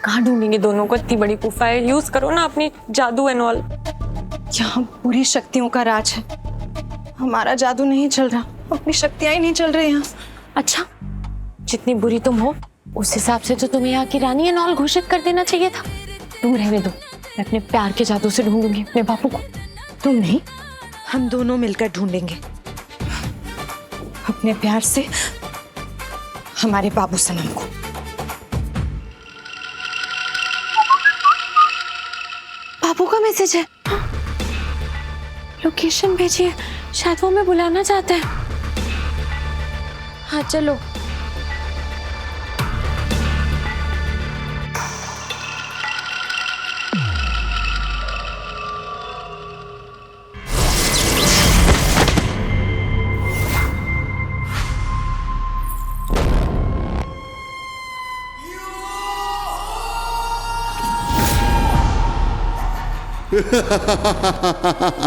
कहाँ ढूंढेंगे दोनों को? इतनी बड़ी गुफा है, यूज करो ना अपनी जादू एंड ऑल। यहाँ पूरी शक्तियों का राज है। हमारा जादू नहीं चल रहा, अपनी शक्तियां ही नहीं चल रही यहाँ। अच्छा, जितनी बुरी तुम हो उस हिसाब से तो तुम्हें यहाँ की रानी एंड ऑल घोषित कर देना चाहिए था। तुम रहने दो, मैं अपने प्यार के जादू से ढूंढूंगी अपने बापू को। तुम नहीं, हम दोनों मिलकर ढूंढेंगे अपने प्यार से हमारे बाबू सनम को। बाबू का मैसेज है। लोकेशन भेजिए, शायद वो हमें बुलाना चाहते हैं। हाँ चलो।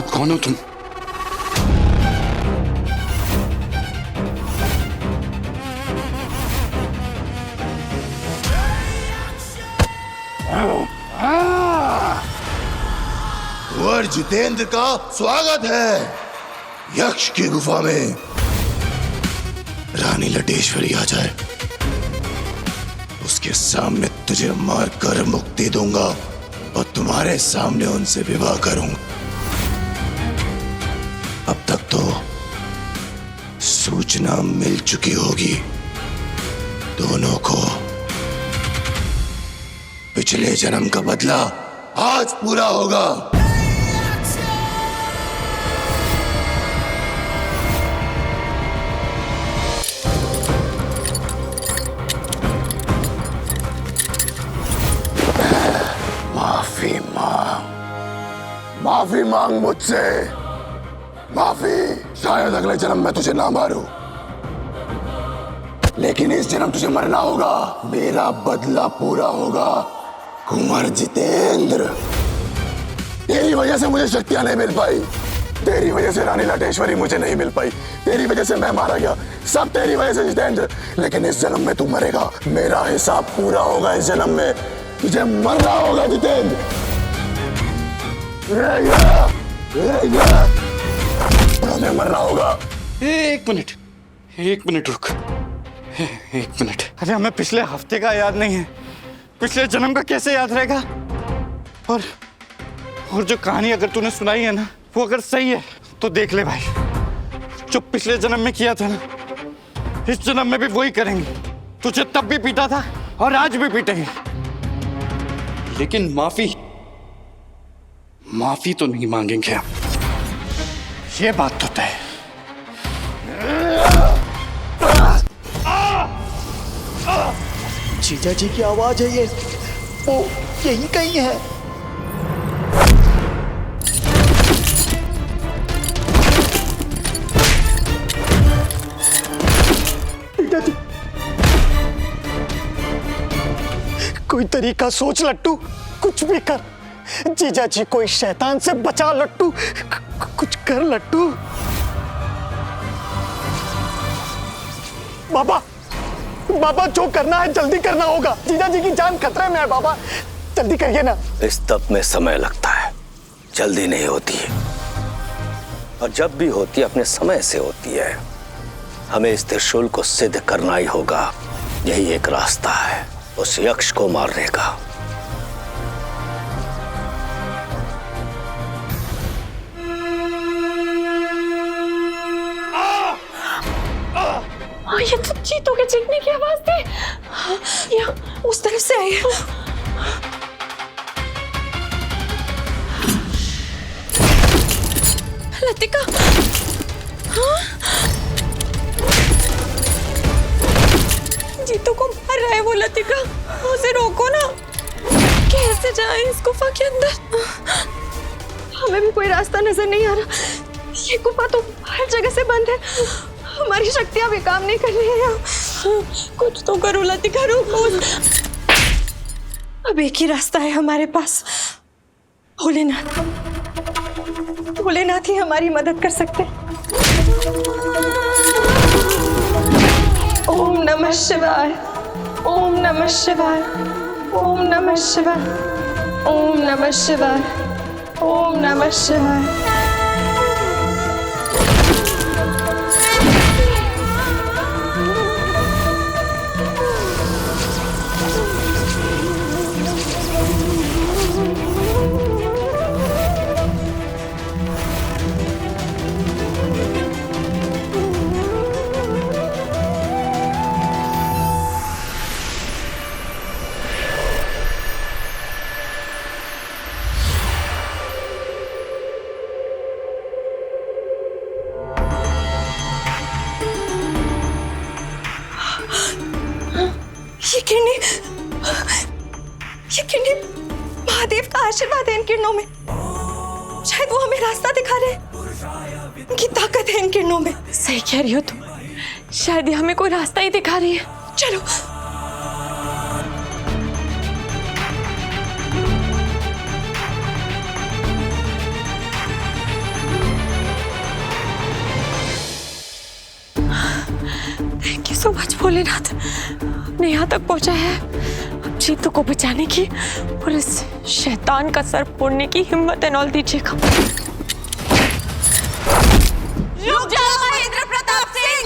कौन हो तुम? कुंवर जितेंद्र का स्वागत है यक्ष की गुफा में। रानी लटेश्वरी आ जाए, उसके सामने तुझे मारकर मुक्ति दूंगा और तुम्हारे सामने उनसे विवाह करूंगा। अब तक तो सूचना मिल चुकी होगी दोनों को। पिछले जन्म का बदला आज पूरा होगा। माफी मांग मुझसे, माफी। शायद अगले जन्म में तुझे ना मारूं, लेकिन इस जन्म तुझे मरना होगा। मेरा बदला पूरा होगा कुंवर जितेंद्र। तेरी वजह से मुझे शक्तियां नहीं मिल पाई, तेरी वजह से रानी लटेश्वरी मुझे नहीं मिल पाई, तेरी वजह से मैं मारा गया, सब तेरी वजह से जितेंद्र। लेकिन इस जन्म में तू मरेगा, मेरा हिसाब पूरा होगा। इस जन्म में तुझे मरना होगा जितेंद्र। मरना होगा। एक मिनट रुक। एक मिनट। अरे हमें पिछले हफ्ते का याद नहीं है, पिछले जन्म का कैसे याद रहेगा? और जो कहानी अगर तूने सुनाई है ना, वो अगर सही है तो देख ले भाई, जो पिछले जन्म में किया था ना, इस जन्म में भी वही करेंगे। तुझे तब भी पीटा था और आज भी पीटेंगे, लेकिन माफी तो नहीं मांगेंगे हम, ये बात तो तय है। जीजा जी की आवाज है ये, वो यही कहीं है। जीजा जी, कोई तरीका सोच लट्टू, कुछ भी कर। जीजा जी को इस शैतान से बचा लट्टू, कुछ कर लट्टू। बाबा जो करना है जल्दी करना होगा, जीजा जी की जान खतरे में है। बाबा जल्दी करिए ना। इस तप में समय लगता है, जल्दी नहीं होती है, और जब भी होती है अपने समय से होती है। हमें इस त्रिशूल को सिद्ध करना ही होगा, यही एक रास्ता है उस यक्ष को मारने का। ये तो चीतों के चीखने की आवाज थी, या उस तरफ से आई है। लतिका, हाँ? चीतों को मार रहा है वो। लतिका, उसे रोको ना। कैसे जाए इस गुफा के अंदर? हमें भी कोई रास्ता नजर नहीं आ रहा। ये गुफा तो हर जगह से बंद है, हमारी शक्तियां भी काम नहीं कर रही है। कुछ तो करो लतिका, रुको। अब एक ही रास्ता है हमारे पास, भोलेनाथ। भोलेनाथ ही हमारी मदद कर सकते। ओम नमः शिवाय, ओम नमः शिवाय, ओम नमः शिवाय, ओम नमः शिवाय, ओम नमः शिवाय। ये किडनी महादेव का आशीर्वाद है इन किरणों में। शायद वो हमें रास्ता दिखा रहे हैं। उनकी ताकत है इन किरणों में। सही कह रही हो तुम, शायद ये हमें कोई रास्ता ही दिखा रही है। चलो। Thank you so much Bholenath, आपने यहाँ तक पहुँचा है। अब जीतू को बचाने की और इस शैतान का सर फोड़ने की हिम्मत एनॉल दीजिएगा। रुक जाओ महेंद्र प्रताप सिंह।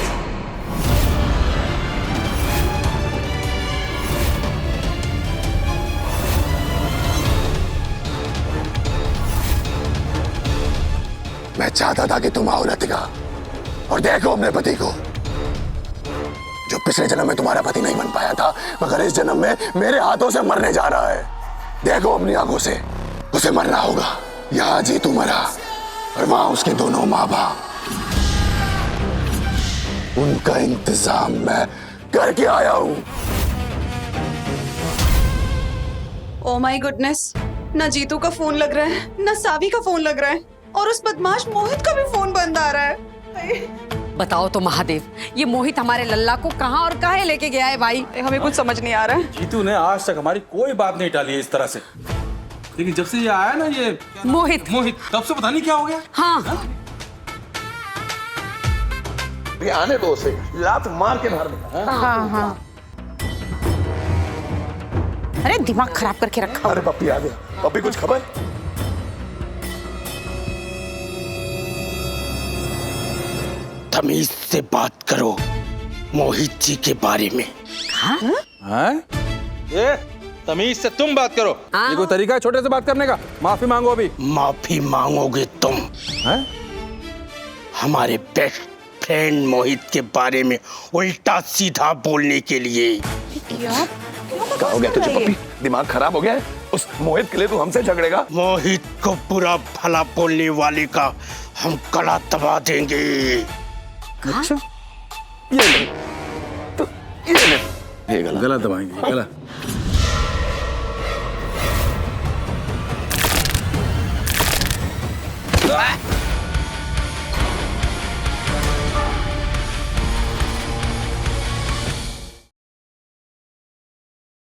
मैं चाहता था कि तुम आओ लतिका और देखो अपने पति को, जो पिछले जन्म में तुम्हारा पति नहीं बन पाया था मगर इस जन्म में मेरे हाथों से मरने जा रहा है। देखो अपनी आंखों से, उसे मरना होगा। यहाँ जीतू मरा और वहां उसके दोनों माँ बाप, उनका इंतजाम मैं करके आया हूं। ओ माय गुडनेस, ना जीतू का फोन लग रहा है ना सावी का फोन लग रहा है और उस बदमाश मोहित का भी फोन बंद आ रहा है। बताओ तो महादेव, ये मोहित हमारे लल्ला को कहाँ और काहे लेके गया है भाई? हमें कुछ समझ नहीं आ रहा है। जीतू ने आज तक हमारी कोई बात नहीं टाली है इस तरह से, लेकिन जब से ये आया ना ये मोहित तब से पता नहीं क्या हो गया। हाँ आने दो उसे, लात मार के बाहर निकाल। हाँ। अरे दिमाग खराब करके रखा। अरे पप्पी आ गया। पप्पी कुछ खबर? तमीज से बात करो मोहित जी के बारे में। हैं? ये तमीज से तुम बात करो। ये कोई तरीका है छोटे से बात करने का? माफी मांगो अभी। माफी मांगोगे तुम? हैं? हमारे बेस्ट फ्रेंड मोहित के बारे में उल्टा सीधा बोलने के लिए। क्या हो गया तुझे पप्पी? दिमाग खराब हो गया है? उस मोहित के लिए तू हमसे झगड़ेगा? मोहित को बुरा भला बोलने वाले का हम गला दबा देंगे। अच्छा, ये ले, तो ये ले। ये गला दबाएंगे, गला।